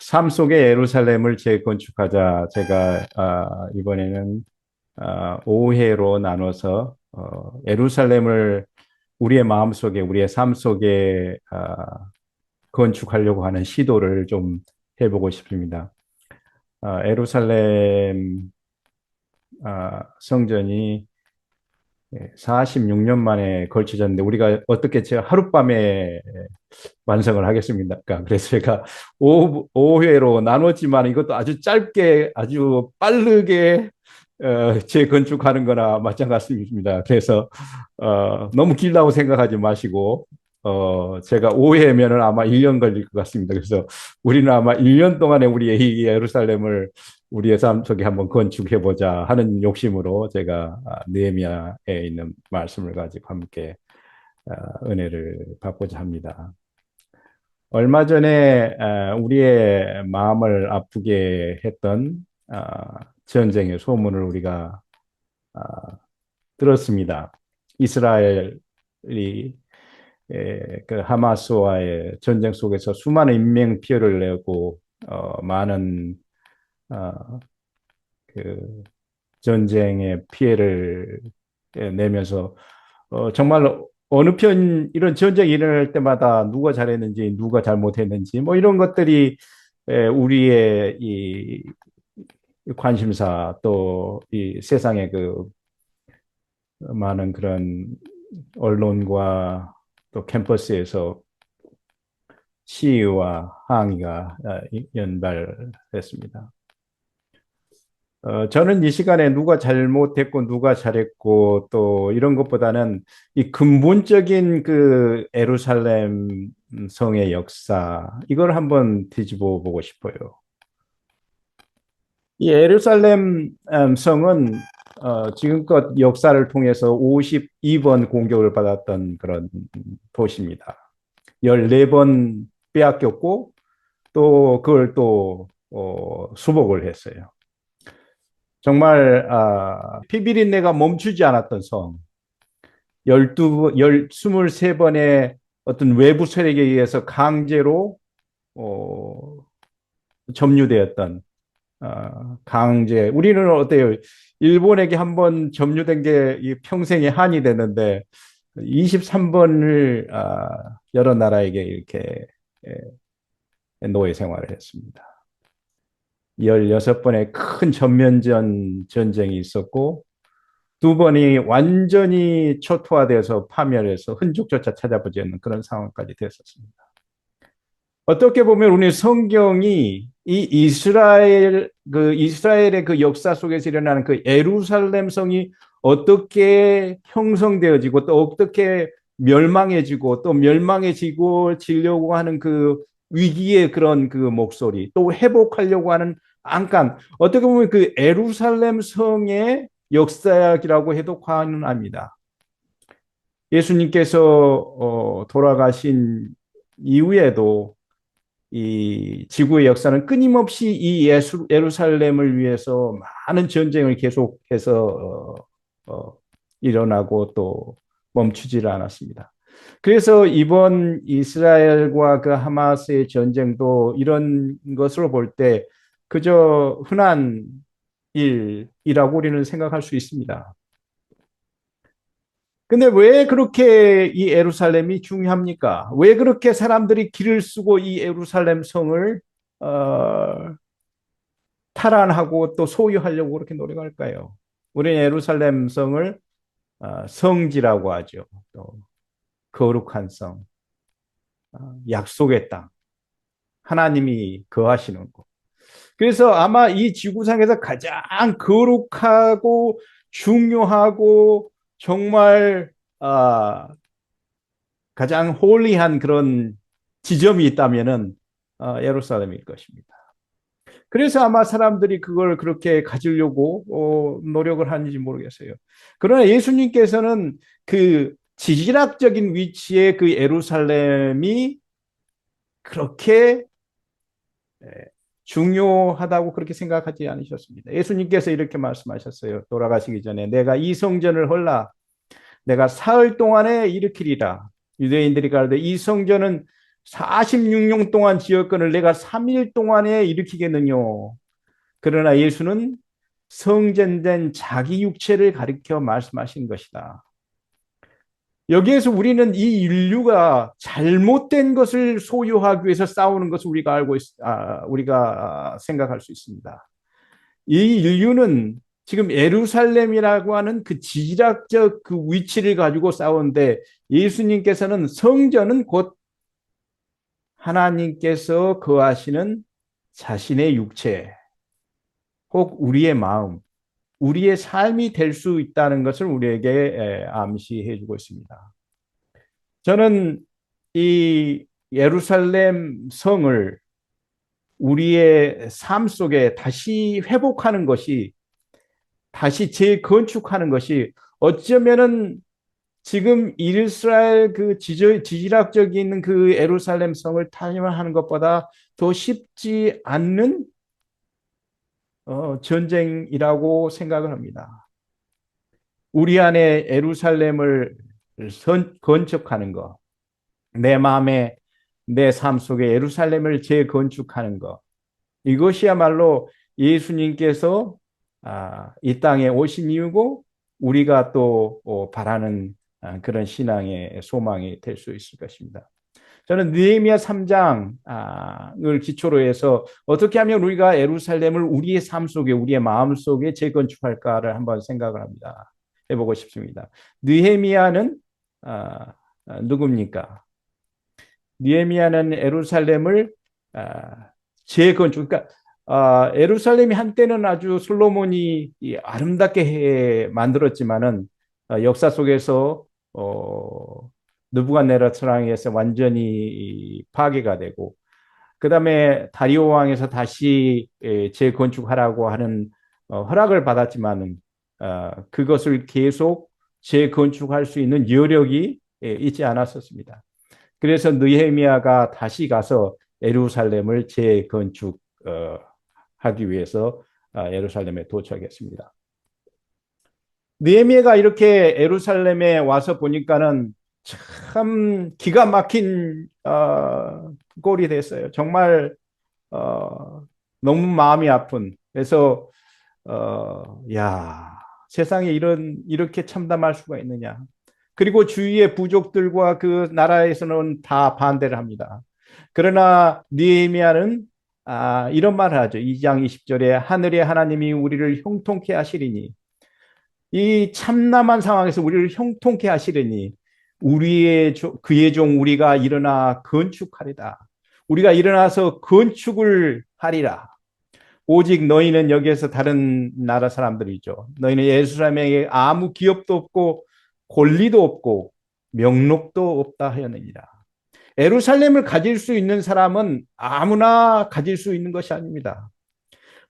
삶 속의 예루살렘을 재건축하자. 제가 이번에는 5회로 나눠서 예루살렘을 우리의 마음속에 우리의 삶 속에 건축하려고 하는 시도를 좀 해보고 싶습니다. 예루살렘 성전이 46년 만에 걸쳐졌는데 우리가 어떻게 제가 하룻밤에 완성을 하겠습니다. 그래서 제가 5회로 나눴지만 이것도 아주 짧게 아주 빠르게 재건축하는 거나 마찬가지입니다. 그래서 너무 길다고 생각하지 마시고 제가 5회면은 아마 1년 걸릴 것 같습니다. 그래서 우리는 아마 1년 동안에 우리의 이 예루살렘을 우리의 삶 속에 한번 건축해 보자 하는 욕심으로 제가 느헤미야에 있는 말씀을 가지고 함께 은혜를 받고자 합니다. 얼마 전에 우리의 마음을 아프게 했던 전쟁의 소문을 우리가 아, 들었습니다. 이스라엘이 그 하마스와의 전쟁 속에서 수많은 인명 피해를 내고 많은 어, 그 전쟁의 피해를 내면서 정말 어느 편 이런 전쟁이 일어날 때마다 누가 잘했는지 누가 잘못했는지 뭐 이런 것들이 우리의 이 관심사 또 이 세상의 그 많은 그런 언론과 또 캠퍼스에서 시위와 항의가 연발했습니다. 저는 이 시간에 누가 잘못했고 누가 잘했고 또 이런 것보다는 이 근본적인 그 예루살렘 성의 역사 이걸 한번 뒤집어 보고 싶어요. 이 예루살렘 성은 지금껏 역사를 통해서 52번 공격을 받았던 그런 도시입니다. 14번 빼앗겼고 또 그걸 또 수복을 했어요. 정말 피비린내가 멈추지 않았던 성, 23번의 어떤 외부 세력에 의해서 강제로 어, 점유되었던 강제. 우리는 어때요? 일본에게 한번 점유된 게 평생의 한이 되는데 23번을 여러 나라에게 이렇게 노예 생활을 했습니다. 16번의 큰 전면전 전쟁이 있었고 두 번이 완전히 초토화돼서 파멸해서 흔적조차 찾아보지 않는 그런 상황까지 됐었습니다. 어떻게 보면 우리 성경이 이 이스라엘의 그 역사 속에서 일어나는 그 예루살렘 성이 어떻게 형성되어지고 또 어떻게 멸망해지고 또 멸망해지고 지려고 하는 그 위기의 그런 그 목소리 또 회복하려고 하는 안간 어떻게 보면 그 예루살렘 성의 역사학이라고 해도 과언은 아닙니다. 예수님께서 돌아가신 이후에도 이 지구의 역사는 끊임없이 이 예루살렘을 위해서 많은 전쟁을 계속해서 일어나고 또 멈추지를 않았습니다. 그래서 이번 이스라엘과 그 하마스의 전쟁도 이런 것으로 볼 때 그저 흔한 일이라고 우리는 생각할 수 있습니다. 근데 왜 그렇게 이 예루살렘이 중요합니까? 왜 그렇게 사람들이 길을 쓰고 이 예루살렘 성을 어, 탈환하고 또 소유하려고 그렇게 노력할까요? 우리는 예루살렘 성을 성지라고 하죠. 또 거룩한 성, 약속의 땅, 하나님이 거하시는 곳. 그래서 아마 이 지구상에서 가장 거룩하고 중요하고 정말 가장 홀리한 그런 지점이 있다면은 예루살렘일 것입니다. 그래서 아마 사람들이 그걸 그렇게 가지려고 노력을 하는지 모르겠어요. 그러나 예수님께서는 그 지질학적인 위치의 그 예루살렘이 그렇게 중요하다고 그렇게 생각하지 않으셨습니다. 예수님께서 이렇게 말씀하셨어요. 돌아가시기 전에 내가 이 성전을 헐라 내가 사흘 동안에 일으키리라. 유대인들이 가로되 이 성전은 46년 동안 지었거늘 내가 3일 동안에 일으키겠느뇨. 그러나 예수는 성전된 자기 육체를 가리켜 말씀하신 것이다. 여기에서 우리는 이 인류가 잘못된 것을 소유하기 위해서 싸우는 것을 우리가 생각할 수 있습니다. 이 인류는 지금 예루살렘이라고 하는 그 지리학적 그 위치를 가지고 싸우는데, 예수님께서는 성전은 곧 하나님께서 거하시는 자신의 육체, 혹 우리의 마음, 우리의 삶이 될 수 있다는 것을 우리에게 암시해 주고 있습니다. 저는 이 예루살렘 성을 우리의 삶 속에 다시 회복하는 것이, 다시 재건축하는 것이 어쩌면은 지금 이스라엘 그 지질학적인 그 예루살렘 성을 타임하는 것보다 더 쉽지 않는 전쟁이라고 생각을 합니다. 우리 안에 예루살렘을 건축하는 것, 내 마음에, 내 삶 속에 예루살렘을 재건축하는 것, 이것이야말로 예수님께서 이 땅에 오신 이유고 우리가 또 바라는 그런 신앙의 소망이 될 수 있을 것입니다. 저는 느헤미야 3장을 기초로 해서 어떻게 하면 우리가 예루살렘을 우리의 삶 속에, 우리의 마음 속에 재건축할까를 한번 생각을 합니다. 해보고 싶습니다. 느헤미야는 누굽니까? 느헤미야는 예루살렘을 재건축, 그러니까 예루살렘이 한때는 아주 솔로몬이 아름답게 만들었지만은 역사 속에서 느부갓네살에 의해서 완전히 파괴가 되고, 그 다음에 다리오 왕에서 다시 재건축하라고 하는 허락을 받았지만은 그것을 계속 재건축할 수 있는 여력이 있지 않았었습니다. 그래서 느헤미야가 다시 가서 예루살렘을 재건축 하기 위해서 예루살렘에 도착했습니다. 느헤미야가 이렇게 예루살렘에 와서 보니까는 참 기가 막힌 꼴이 됐어요. 정말 너무 마음이 아픈. 그래서 야, 세상에 이렇게 참담할 수가 있느냐. 그리고 주위의 부족들과 그 나라에서는 다 반대를 합니다. 그러나 느헤미야는 이런 말을 하죠. 2장 20절에 하늘의 하나님이 우리를 형통케 하시리니, 이 참담한 상황에서 우리를 형통케 하시리니 그의 종 우리가 일어나 건축하리다. 우리가 일어나서 건축을 하리라. 오직 너희는 여기에서 다른 나라 사람들이죠. 너희는 예루살렘에 아무 기업도 없고 권리도 없고 명록도 없다 하였느니라. 예루살렘을 가질 수 있는 사람은 아무나 가질 수 있는 것이 아닙니다.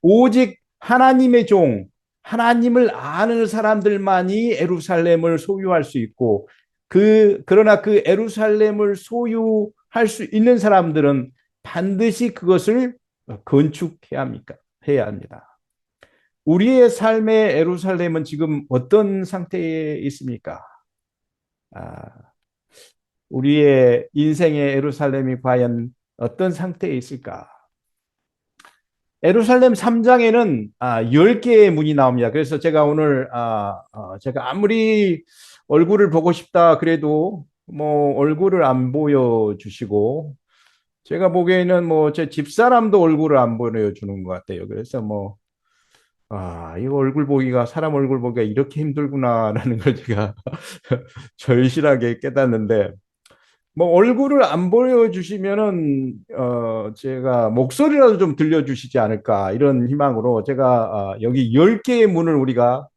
오직 하나님의 종, 하나님을 아는 사람들만이 예루살렘을 소유할 수 있고, 그러나 그 예루살렘을 소유할 수 있는 사람들은 반드시 그것을 건축해야 합니까? 해야 합니다. 우리의 삶의 예루살렘은 지금 어떤 상태에 있습니까? 우리의 인생의 예루살렘이 과연 어떤 상태에 있을까? 예루살렘 3장에는 10개의 문이 나옵니다. 그래서 제가 오늘 제가 아무리 얼굴을 보고 싶다 그래도 뭐 얼굴을 안 보여주시고, 제가 보기에는 뭐 제 집사람도 얼굴을 안 보여주는 것 같아요. 그래서 뭐 이거 얼굴 보기가, 사람 얼굴 보기가 이렇게 힘들구나라는 걸 제가 절실하게 깨닫는데, 뭐 얼굴을 안 보여주시면은 제가 목소리라도 좀 들려주시지 않을까, 이런 희망으로 제가 여기 10개의 문을 우리가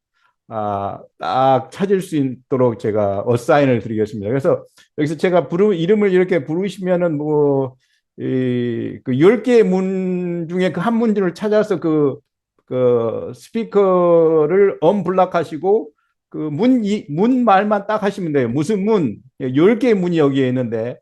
딱 찾을 수 있도록 제가 어사인을 드리겠습니다. 그래서 여기서 제가 이름을 이렇게 부르시면은 그 10개의 문 중에 그 한 문을 찾아서 그 스피커를 언블락 하시고 그 문 말만 딱 하시면 돼요. 무슨 문? 10개의 문이 여기에 있는데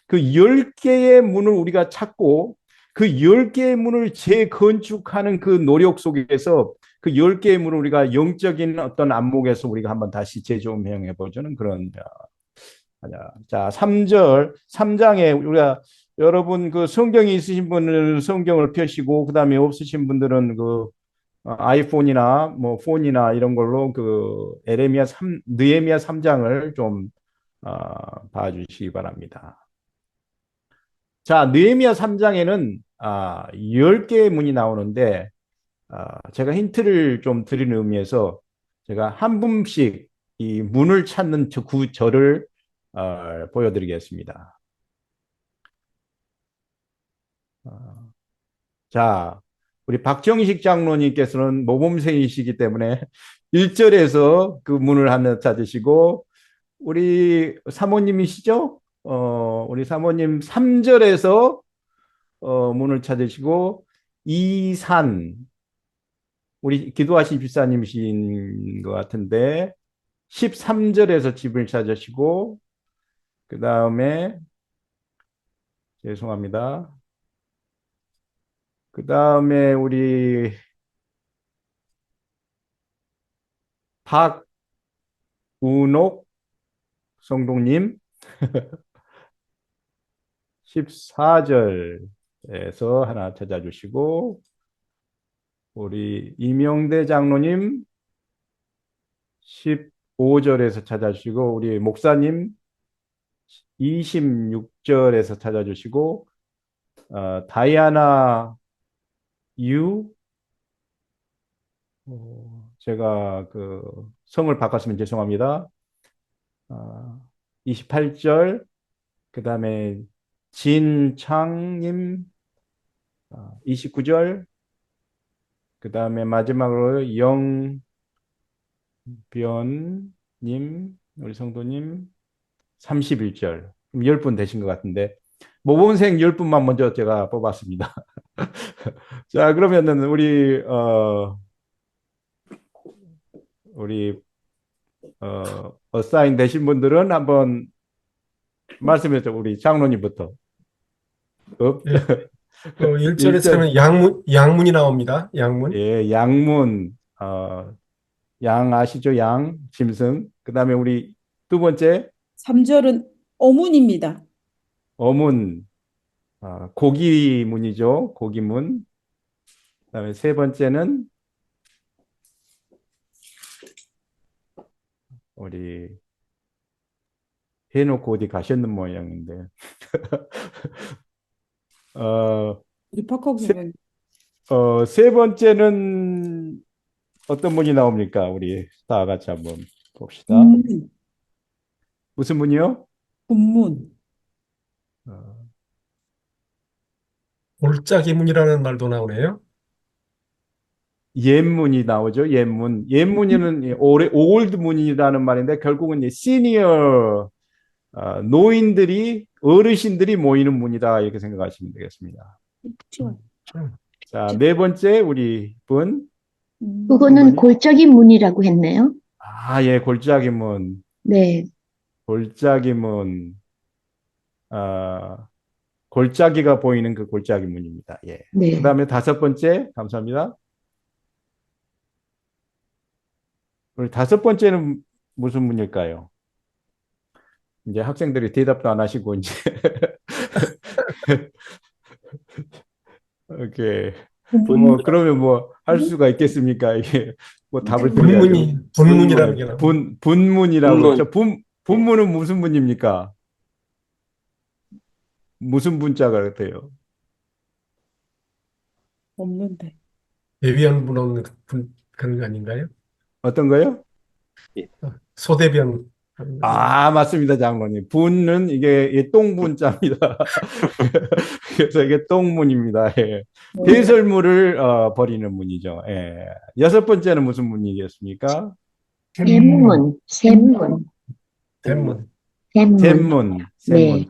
그 10개의 문을 우리가 찾고 그 10개의 문을 재건축하는 그 노력 속에서 그 10개의 문을 우리가 영적인 어떤 안목에서 우리가 한번 다시 재조명해 보자는 그런 자, 3장에 우리가 여러분 그 성경이 있으신 분은 성경을 펴시고 그다음에 없으신 분들은 그 아이폰이나 뭐 폰이나 이런 걸로 그 에레미야 3 느헤미야 3장을 좀 봐주시기 바랍니다. 자, 느헤미야 3장에는 10개의 문이 나오는데 제가 힌트를 좀 드리는 의미에서 제가 한 분씩 이 문을 찾는 저 구절을 보여드리겠습니다. 어, 자, 우리 박정식 장로님께서는 모범생이시기 때문에 1절에서 그 문을 하나 찾으시고 우리 사모님이시죠? 우리 사모님 3절에서 문을 찾으시고 이산 우리 기도하신 집사님이신 것 같은데 13절에서 집을 찾으시고 그 다음에 죄송합니다. 그 다음에 우리 박운옥 성동님 14절에서 하나 찾아주시고 우리 이명대 장로님 15절에서 찾아주시고 우리 목사님 26절에서 찾아주시고 다이아나 유 제가 그 성을 바꿨으면 죄송합니다. 28절 그 다음에 진창님 29절 그 다음에 마지막으로 영변님 우리 성도님 31절 10분 되신 것 같은데 모범생 10분만 먼저 제가 뽑았습니다. 자 그러면은 우리 어사인 되신 분들은 한번 말씀해 줘. 우리 장로님부터. 예, 그 1절. 1절에서는 양문이 나옵니다. 양문. 예, 양문. 양 아시죠? 양, 짐승. 그다음에 우리 두 번째 3절은 어문입니다. 어문. 고기문이죠. 고기문. 그다음에 세 번째는 우리 해놓고 어디 가셨는 모양인데. 어, 우리 박학 세, 부분. 세 번째는 어떤 문이 나옵니까? 우리 다 같이 한번 봅시다. 분문. 무슨 문이요? 분문. 어, 골짜기문이라는 말도 나오네요. 옛문이 나오죠. 옛문. 옛문이는 올드 문이라는 말인데 결국은 시니어 노인들이 어르신들이 모이는 문이다 이렇게 생각하시면 되겠습니다. 자, 네 번째 우리 분 그거는 성도님. 골짜기 문이라고 했네요. 예, 골짜기 문. 네, 골짜기 문. 골짜기가 보이는 그 골짜기 문입니다. 예. 네. 그다음에 다섯 번째 감사합니다. 우리 다섯 번째는 무슨 문일까요? 이제 학생들이 대답도 안 하시고 이제 오케이. 그러면 뭐 할 수가 있겠습니까? 이게 뭐 답을 드려야죠. 분문이라는 게 나옵니다. 분문이라고 분문. 그렇죠. 분문은 무슨 문입니까? 무슨 분자가 같아요? 없는데. 대변 문 그런 거 아닌가요? 어떤 거요? 소대변. 맞습니다, 장로님. 분은 이게 똥분자입니다. 그래서 이게 똥문입니다. 예. 배설물을 버리는 문이죠. 예. 여섯 번째는 무슨 문이겠습니까? 샘문, 샘문, 샘문. 샘문. 샘문, 샘문. 네.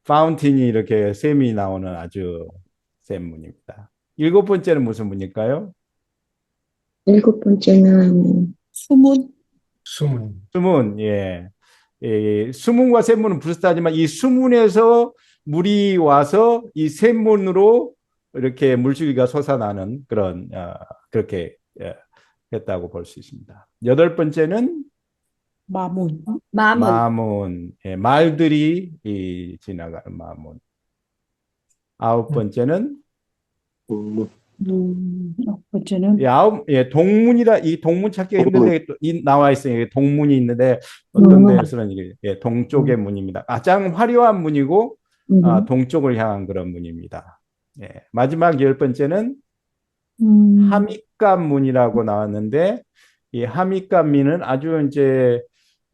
파운틴이 이렇게 샘이 나오는 아주 샘문입니다. 일곱 번째는 무슨 문일까요? 일곱 번째는 수문. 수문. 수문, 예. 수문과 샘문은 비슷하지만 이 수문에서 물이 와서 이 샘문으로 이렇게 물줄기가 솟아나는 그런 그렇게 했다고 볼 수 있습니다. 여덟 번째는 마문. 마문, 예, 말들이 지나가는 마문. 아홉 번째는 번째는 동문이라 이 동문 찾기가 힘든데 또 나와 있어요. 동문이 있는데 어떤 동문. 데서는 이게 동쪽의 문입니다. 가장 화려한 문이고 동쪽을 향한 그런 문입니다. 마지막 열 번째는 하밋갑 문이라고 나왔는데 이 하밋갑 문은 아주 이제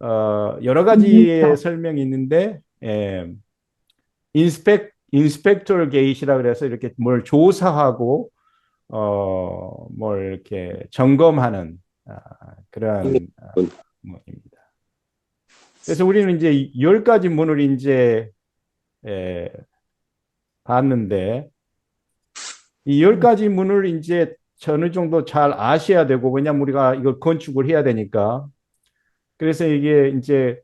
여러 가지의 설명이 있는데 인스펙터 게이트라 그래서 이렇게 뭘 조사하고 뭘 이렇게 점검하는 그런 문입니다. 그래서 우리는 이제 10가지 문을 이제 봤는데 이 10가지 문을 이제 어느 정도 잘 아셔야 되고, 왜냐면 우리가 이걸 건축을 해야 되니까. 그래서 이게 이제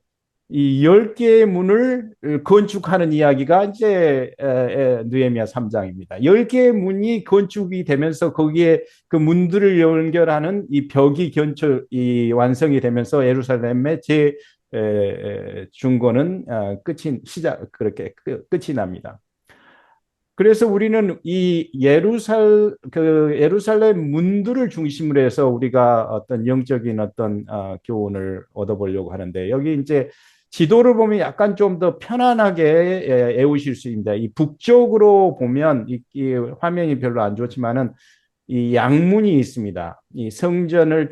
이 10개의 문을 건축하는 이야기가 이제 느헤미야 3장입니다. 10개의 문이 건축이 되면서 거기에 그 문들을 연결하는 이 벽이 이 완성이 되면서 예루살렘의 중건은 그렇게 끝이 납니다. 그래서 우리는 이 예루살렘 문들을 중심으로 해서 우리가 어떤 영적인 어떤 교훈을 얻어보려고 하는데, 여기 이제 지도를 보면 약간 좀 더 편안하게 외우실 수 있습니다. 이 북쪽으로 보면 이 화면이 별로 안 좋지만은 이 양문이 있습니다. 이 성전을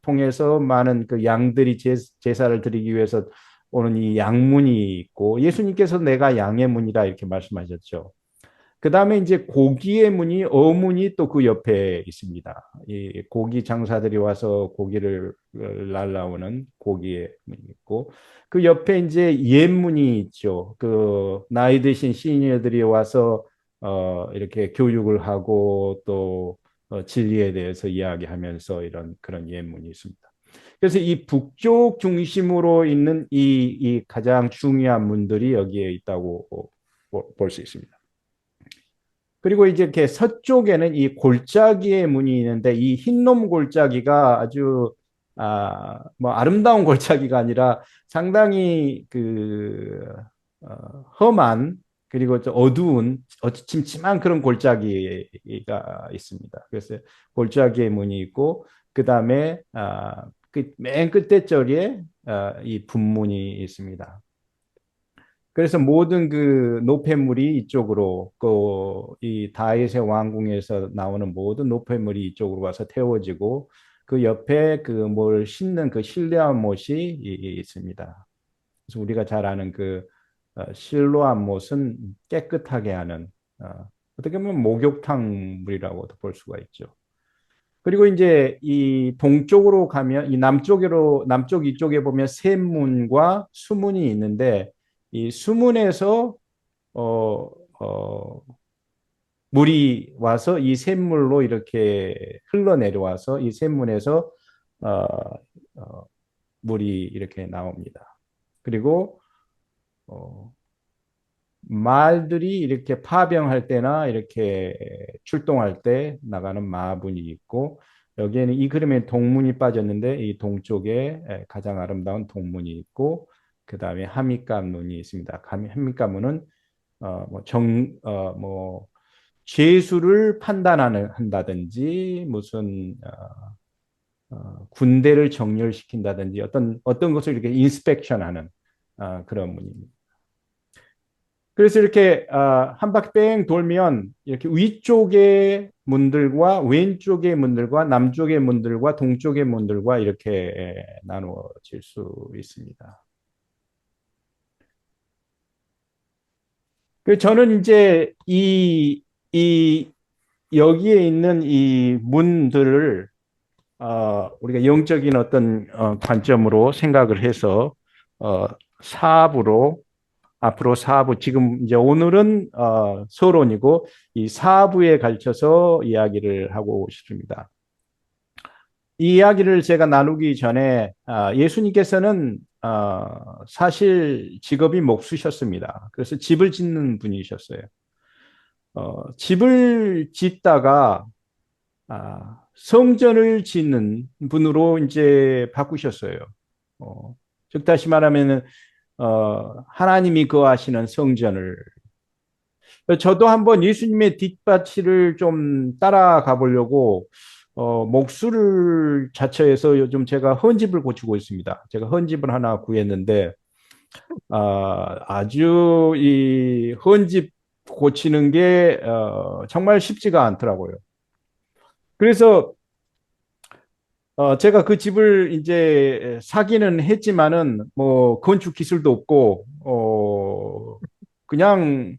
통해서 많은 그 양들이 제사를 드리기 위해서 오는 이 양문이 있고, 예수님께서 내가 양의 문이라 이렇게 말씀하셨죠. 그 다음에 이제 고기의 문이, 어문이 또 그 옆에 있습니다. 이 고기 장사들이 와서 고기를 날라오는 고기의 문이 있고, 그 옆에 이제 옛문이 있죠. 그 나이 드신 시니어들이 와서 이렇게 교육을 하고 또 진리에 대해서 이야기하면서 이런 그런 옛문이 있습니다. 그래서 이 북쪽 중심으로 있는 이 가장 중요한 문들이 여기에 있다고 볼 수 있습니다. 그리고 이제 이렇게 서쪽에는 이 골짜기의 문이 있는데, 이 흰놈 골짜기가 아주 뭐 아름다운 골짜기가 아니라 상당히 험한, 그리고 좀 어두운 침침한 그런 골짜기가 있습니다. 그래서 골짜기의 문이 있고, 그 다음에 맨 끝에 저리에 이 분문이 있습니다. 그래서 모든 그 노폐물이 이쪽으로, 이 다윗의 왕궁에서 나오는 모든 노폐물이 이쪽으로 와서 태워지고, 그 옆에 그 뭘 씻는 그 실로암 못이 있습니다. 그래서 우리가 잘 아는 그 실로암 못은 깨끗하게 하는, 어떻게 보면 목욕탕 물이라고도 볼 수가 있죠. 그리고 이제 이 동쪽으로 가면, 이 남쪽 이쪽에 보면 샘문과 수문이 있는데, 이 수문에서 어, 어, 물이 와서 이 샘물로 이렇게 흘러내려와서 이 샘문에서 어, 물이 이렇게 나옵니다. 그리고 말들이 이렇게 파병할 때나 이렇게 출동할 때 나가는 마분이 있고, 여기에는 이 그림에 동문이 빠졌는데 이 동쪽에 가장 아름다운 동문이 있고, 그 다음에 하밋갑 문이 있습니다. 하밋갑 문은 뭐 죄수를 한다든지 무슨 군대를 정렬시킨다든지 어떤 것을 이렇게 인스펙션하는 그런 문입니다. 그래서 이렇게 한 바퀴 뺑 돌면 이렇게 위쪽의 문들과 왼쪽의 문들과 남쪽의 문들과 동쪽의 문들과 이렇게 나누어질 수 있습니다. 그 저는 이제 여기에 있는 이 문들을 우리가 영적인 어떤 관점으로 생각을 해서 앞으로 4부, 지금 이제 오늘은 서론이고 이 4부에 걸쳐서 이야기를 하고 싶습니다. 이 이야기를 제가 나누기 전에 예수님께서는 사실 직업이 목수셨습니다. 그래서 집을 짓는 분이셨어요. 집을 짓다가 성전을 짓는 분으로 이제 바꾸셨어요. 즉 다시 말하면은 하나님이 거하시는 성전을 저도 한번 예수님의 뒷바치를 좀 따라가 보려고 목술 자처에서 요즘 제가 헌집을 고치고 있습니다. 제가 헌집을 하나 구했는데 아주 이 헌집 고치는 게 정말 쉽지가 않더라고요. 그래서 제가 그 집을 이제 사기는 했지만은 뭐 건축 기술도 없고 그냥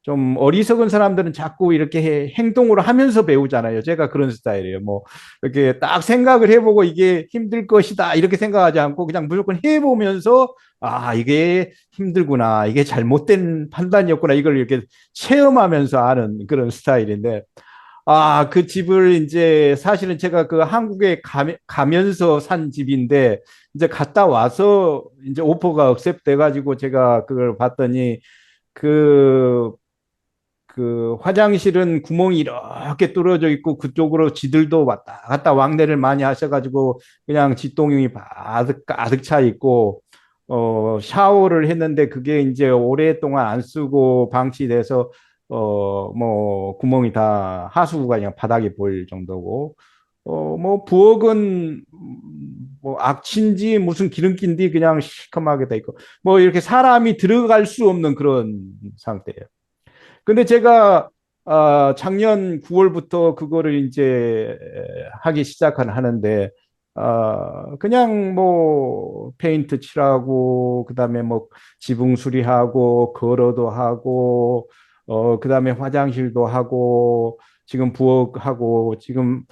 좀 어리석은 사람들은 자꾸 이렇게 행동으로 하면서 배우잖아요. 제가 그런 스타일이에요. 뭐 이렇게 딱 생각을 해보고 이게 힘들 것이다 이렇게 생각하지 않고 그냥 무조건 해보면서 이게 힘들구나, 이게 잘못된 판단이었구나, 이걸 이렇게 체험하면서 아는 그런 스타일인데 그 집을 이제 사실은 제가 그 한국에 가면서 산 집인데 이제 갔다 와서 이제 오퍼가 억셉 돼가지고 제가 그걸 봤더니 그 화장실은 구멍이 이렇게 뚫어져 있고 그쪽으로 지들도 왔다 갔다 왕래를 많이 하셔가지고 그냥 지똥이 가득 차 있고 샤워를 했는데 그게 이제 오랫동안 안 쓰고 방치돼서 뭐 구멍이 다 하수구가 그냥 바닥에 보일 정도고 뭐 부엌은 뭐 악취인지 무슨 기름기인지 그냥 시커멓게 돼 있고 뭐 이렇게 사람이 들어갈 수 없는 그런 상태예요. 근데 제가 작년 9월부터 그거를 이제 하기 시작하는데 그냥 뭐 페인트 칠하고 그다음에 뭐 지붕 수리하고 걸어도 하고 그다음에 화장실도 하고 지금 부엌하고 지금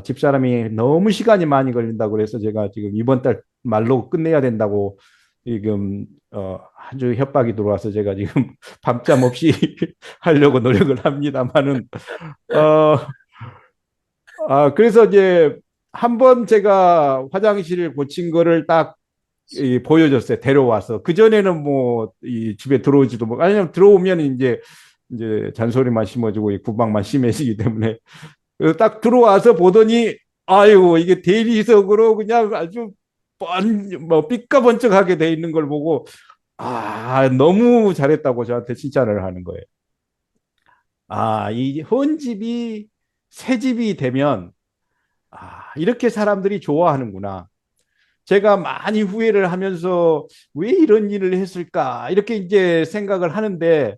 집사람이 너무 시간이 많이 걸린다고 그래서 제가 지금 이번 달 말로 끝내야 된다고 지금 아주 협박이 들어와서 제가 지금 밤잠 없이 하려고 노력을 합니다만은 어, 그래서 이제 한번 제가 화장실을 고친 거를 딱 보여줬어요. 데려와서. 그전에는 뭐 이 집에 들어오지도 뭐 아니면 들어오면 이제 잔소리만 심어주고 이 구박만 심해지기 때문에 그래서 딱 들어와서 보더니 아이고 이게 대리석으로 그냥 아주 뭐 삐까번쩍하게 돼 있는 걸 보고 너무 잘했다고 저한테 칭찬을 하는 거예요. 이 헌집이 새 집이 되면 이렇게 사람들이 좋아하는구나. 제가 많이 후회를 하면서 왜 이런 일을 했을까? 이렇게 이제 생각을 하는데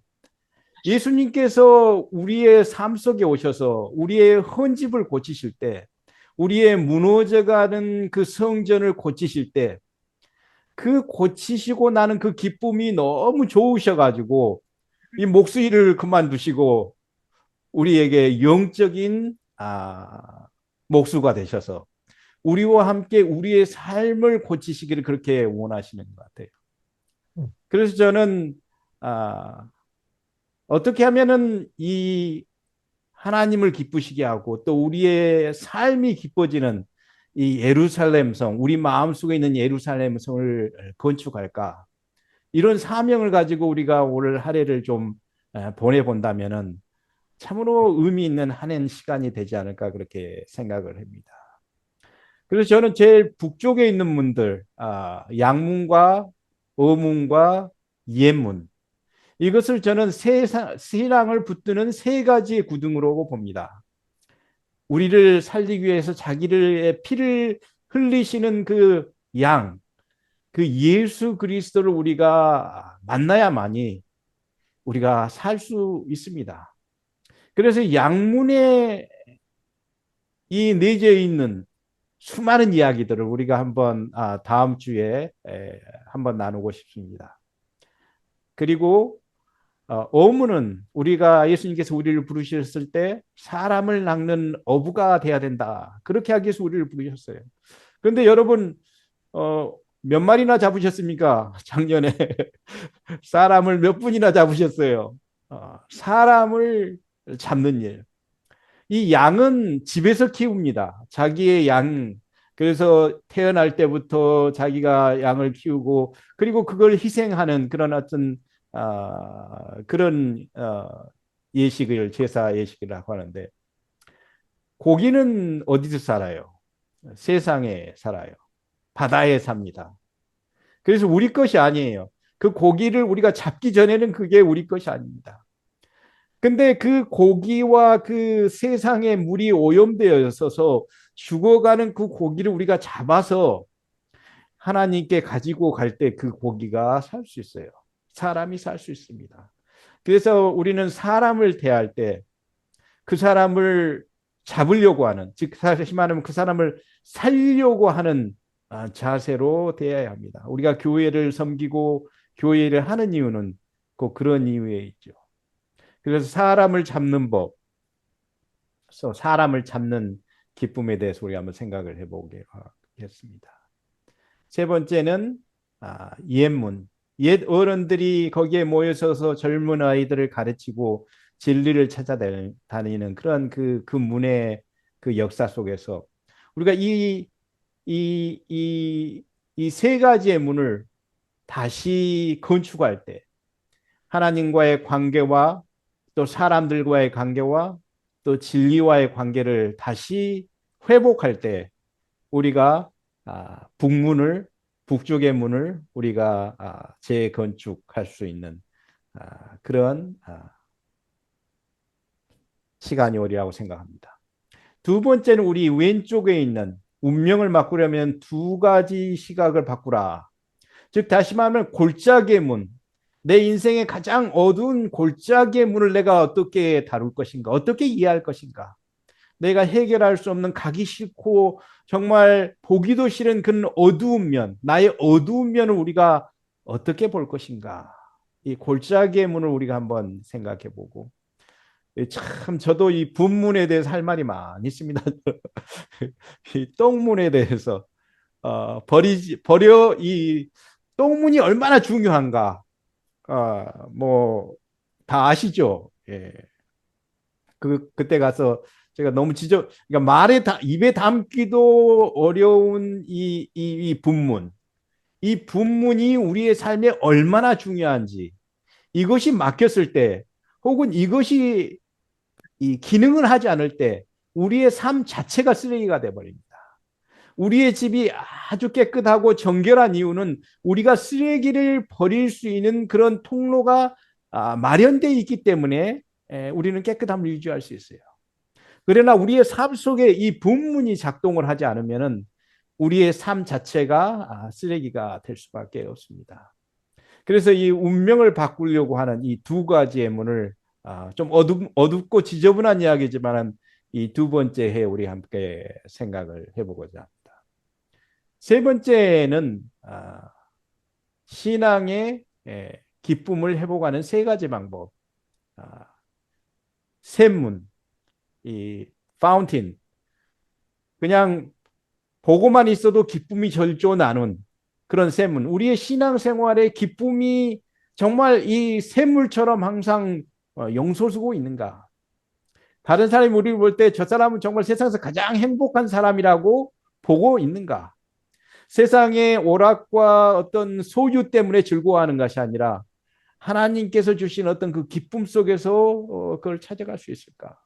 예수님께서 우리의 삶 속에 오셔서 우리의 헌집을 고치실 때, 우리의 무너져가는 그 성전을 고치실 때, 그 고치시고 나는 그 기쁨이 너무 좋으셔가지고 이 목수일을 그만두시고 우리에게 영적인 목수가 되셔서 우리와 함께 우리의 삶을 고치시기를 그렇게 원하시는 것 같아요. 그래서 저는 어떻게 하면은 이 하나님을 기쁘시게 하고 또 우리의 삶이 기뻐지는 이 예루살렘 성, 우리 마음속에 있는 예루살렘 성을 건축할까? 이런 사명을 가지고 우리가 오늘 한 해를 좀 보내본다면은 참으로 의미 있는 한 해 시간이 되지 않을까 그렇게 생각을 합니다. 그래서 저는 제일 북쪽에 있는 문들, 양문과 어문과 예문, 이것을 저는 신앙을 붙드는 세 가지의 구등으로 봅니다. 우리를 살리기 위해서 자기를 피를 흘리시는 그 양, 그 예수 그리스도를 우리가 만나야만이 우리가 살 수 있습니다. 그래서 양문에 이 내재해 있는 수많은 이야기들을 우리가 한번 다음 주에 한번 나누고 싶습니다. 그리고 어문은 우리가 예수님께서 우리를 부르셨을 때 사람을 낚는 어부가 돼야 된다. 그렇게 하기 위해서 우리를 부르셨어요. 그런데 여러분 몇 마리나 잡으셨습니까? 작년에 사람을 몇 분이나 잡으셨어요? 사람을 잡는 일. 이 양은 집에서 키웁니다. 자기의 양. 그래서 태어날 때부터 자기가 양을 키우고 그리고 그걸 희생하는 그런 어떤 그런 예식을 제사 예식이라고 하는데 고기는 어디서 살아요? 세상에 살아요. 바다에 삽니다. 그래서 우리 것이 아니에요. 그 고기를 우리가 잡기 전에는 그게 우리 것이 아닙니다. 근데 그 고기와 그 세상의 물이 오염되어 있어서 죽어가는 그 고기를 우리가 잡아서 하나님께 가지고 갈 때 그 고기가 살 수 있어요. 사람이 살 수 있습니다. 그래서 우리는 사람을 대할 때 그 사람을 잡으려고 하는, 즉 다시 말하면 그 사람을 살려고 하는 자세로 대해야 합니다. 우리가 교회를 섬기고 교회를 하는 이유는 꼭 그런 이유에 있죠. 그래서 사람을 잡는 법, 그래서 사람을 잡는 기쁨에 대해서 우리 한번 생각을 해보게 하겠습니다. 세 번째는 옛문. 옛 어른들이 거기에 모여서서 젊은 아이들을 가르치고 진리를 찾아다니는 그런 그 문의 그 역사 속에서 우리가 이 세 가지의 문을 다시 건축할 때 하나님과의 관계와 또 사람들과의 관계와 또 진리와의 관계를 다시 회복할 때 우리가 북쪽의 문을 우리가 재건축할 수 있는 그런 시간이 오리라고 생각합니다. 두 번째는 우리 왼쪽에 있는 운명을 바꾸려면 두 가지 시각을 바꾸라. 즉 다시 말하면 골짜기의 문, 내 인생의 가장 어두운 골짜기의 문을 내가 어떻게 다룰 것인가, 어떻게 이해할 것인가. 내가 해결할 수 없는 가기 싫고 정말 보기도 싫은 그런 어두운 면, 나의 어두운 면을 우리가 어떻게 볼 것인가. 이 골짜기의 문을 우리가 한번 생각해 보고, 참 저도 이 분문에 대해서 할 말이 많이 있습니다. 이 똥문에 대해서 버려 이 똥문이 얼마나 중요한가. 뭐 다 아시죠? 예. 그때 가서 제가 너무 그러니까 입에 담기도 어려운 이 분문. 이 분문이 우리의 삶에 얼마나 중요한지, 이것이 막혔을 때, 혹은 이것이 이 기능을 하지 않을 때, 우리의 삶 자체가 쓰레기가 되어버립니다. 우리의 집이 아주 깨끗하고 정결한 이유는 우리가 쓰레기를 버릴 수 있는 그런 통로가 마련되어 있기 때문에 우리는 깨끗함을 유지할 수 있어요. 그러나 우리의 삶 속에 이 분문이 작동을 하지 않으면 우리의 삶 자체가 쓰레기가 될 수밖에 없습니다. 그래서 이 운명을 바꾸려고 하는 이 두 가지의 문을 좀 어둡고 지저분한 이야기지만 이 두 번째 해 우리 함께 생각을 해보고자 합니다. 세 번째는 신앙의 기쁨을 회복하는 세 가지 방법. 샘문, 이 파운틴, 그냥 보고만 있어도 기쁨이 절조 나는 그런 샘문. 우리의 신앙생활의 기쁨이 정말 이 샘물처럼 항상 용솟고 있는가? 다른 사람이 우리를 볼 때 저 사람은 정말 세상에서 가장 행복한 사람이라고 보고 있는가? 세상의 오락과 어떤 소유 때문에 즐거워하는 것이 아니라 하나님께서 주신 어떤 그 기쁨 속에서 그걸 찾아갈 수 있을까?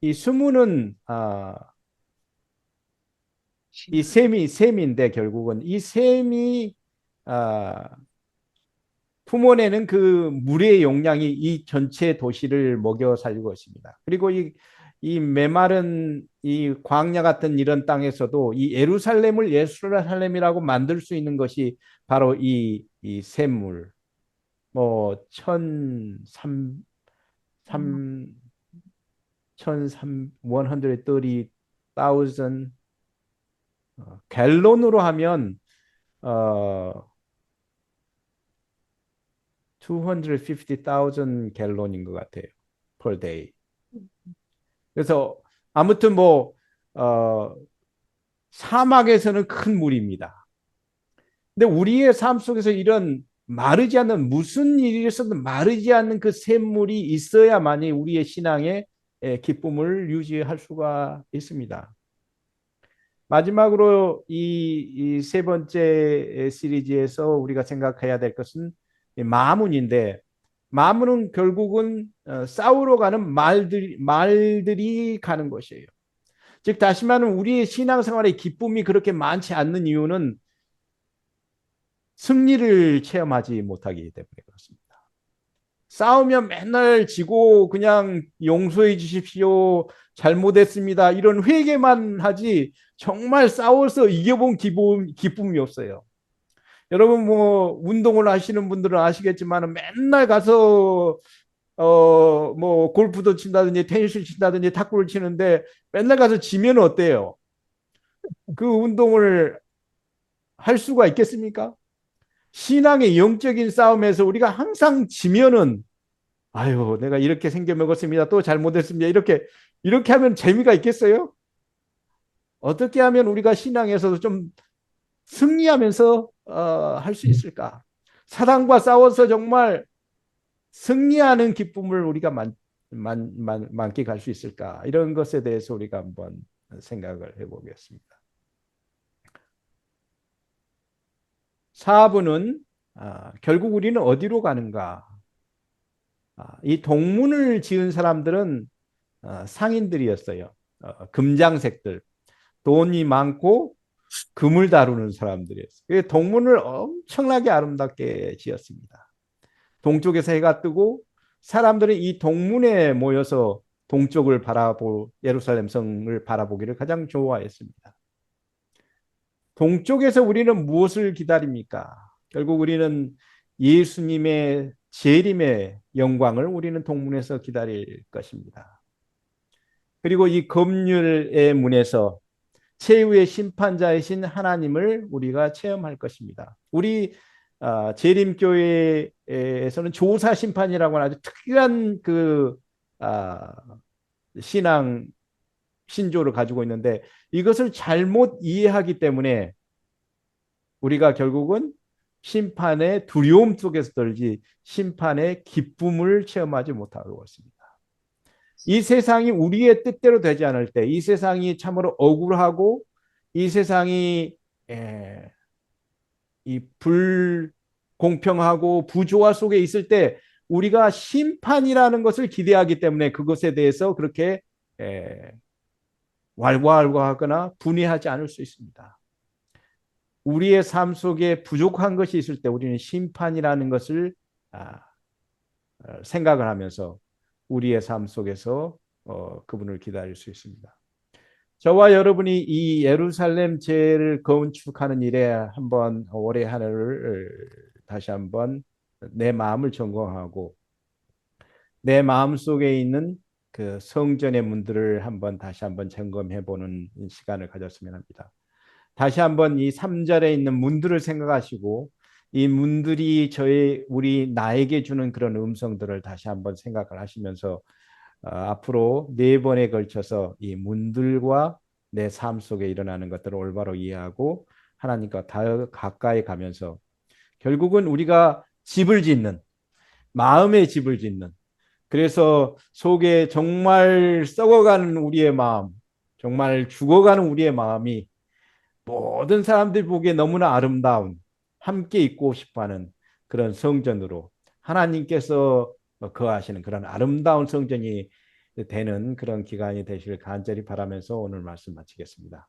이 수문은 이 셈인데 결국은 이 셈이 품어내는 그 물의 용량이 이 전체 도시를 먹여 살리고 있습니다. 그리고 이 메마른 이 광야 같은 이런 땅에서도 이 예루살렘을 예루살렘이라고 만들 수 있는 것이 바로 이 샘물. 뭐 130,000 갤론으로 하면 250,000 갤론인 것 같아요. per day. 그래서 아무튼 사막에서는 큰 물입니다. 근데 우리의 삶 속에서 이런 마르지 않는, 무슨 일이 있어도 마르지 않는 그 샘물이 있어야만이 우리의 신앙의 기쁨을 유지할 수가 있습니다. 마지막으로 이 세 번째 시리즈에서 우리가 생각해야 될 것은 마문인데, 마문은 결국은 싸우러 가는 말들이 가는 것이에요. 즉 다시 말하면 우리의 신앙생활의 기쁨이 그렇게 많지 않는 이유는 승리를 체험하지 못하기 때문에 그렇습니다. 싸우면 맨날 지고 그냥 용서해 주십시오. 잘못했습니다. 이런 회개만 하지 정말 싸워서 이겨본 기쁨이 없어요. 여러분 뭐 운동을 하시는 분들은 아시겠지만 맨날 가서 뭐 골프도 친다든지 테니스를 친다든지 탁구를 치는데 맨날 가서 지면 어때요? 그 운동을 할 수가 있겠습니까? 신앙의 영적인 싸움에서 우리가 항상 지면은 아유 내가 이렇게 생겨 먹었습니다. 또 잘못했습니다. 이렇게 하면 재미가 있겠어요? 어떻게 하면 우리가 신앙에서도 좀 승리하면서 할 수 있을까? 사단과 싸워서 정말 승리하는 기쁨을 우리가 만끽할 수 있을까? 이런 것에 대해서 우리가 한번 생각을 해보겠습니다. 4번은 결국 우리는 어디로 가는가? 이 동문을 지은 사람들은 상인들이었어요. 금장색들, 돈이 많고 금을 다루는 사람들이었어요. 동문을 엄청나게 아름답게 지었습니다. 동쪽에서 해가 뜨고 사람들은 이 동문에 모여서 동쪽을 예루살렘 성을 바라보기를 가장 좋아했습니다. 동쪽에서 우리는 무엇을 기다립니까? 결국 우리는 예수님의 재림의 영광을 우리는 동문에서 기다릴 것입니다. 그리고 이 검률의 문에서 최후의 심판자이신 하나님을 우리가 체험할 것입니다. 우리 재림교회에서는 조사 심판이라고 하는 아주 특이한 그 신앙 신조를 가지고 있는데 이것을 잘못 이해하기 때문에 우리가 결국은 심판의 두려움 속에서 떨지 심판의 기쁨을 체험하지 못하고 있습니다. 이 세상이 우리의 뜻대로 되지 않을 때, 이 세상이 참으로 억울하고 이 세상이 이 불공평하고 부조화 속에 있을 때 우리가 심판이라는 것을 기대하기 때문에 그것에 대해서 그렇게 왈가왈부하거나 분해하지 않을 수 있습니다. 우리의 삶 속에 부족한 것이 있을 때 우리는 심판이라는 것을 생각을 하면서 우리의 삶 속에서 그분을 기다릴 수 있습니다. 저와 여러분이 이 예루살렘 제를 건축하는 일에 한번 올해 한 해를 다시 한번 내 마음을 점검하고 내 마음 속에 있는 그 성전의 문들을 다시 한번 점검해 보는 시간을 가졌으면 합니다. 다시 한번 이 3절에 있는 문들을 생각하시고 이 문들이 우리 나에게 주는 그런 음성들을 다시 한번 생각을 하시면서 앞으로 4번에 걸쳐서 이 문들과 내 삶 속에 일어나는 것들을 올바로 이해하고 하나님과 더 가까이 가면서 결국은 우리가 집을 짓는 마음의 집을 짓는 그래서 속에 정말 썩어가는 우리의 마음 정말 죽어가는 우리의 마음이 모든 사람들이 보기에 너무나 아름다운 함께 있고 싶어하는 그런 성전으로 하나님께서 거하시는 그런 아름다운 성전이 되는 그런 기간이 되시길 간절히 바라면서 오늘 말씀 마치겠습니다.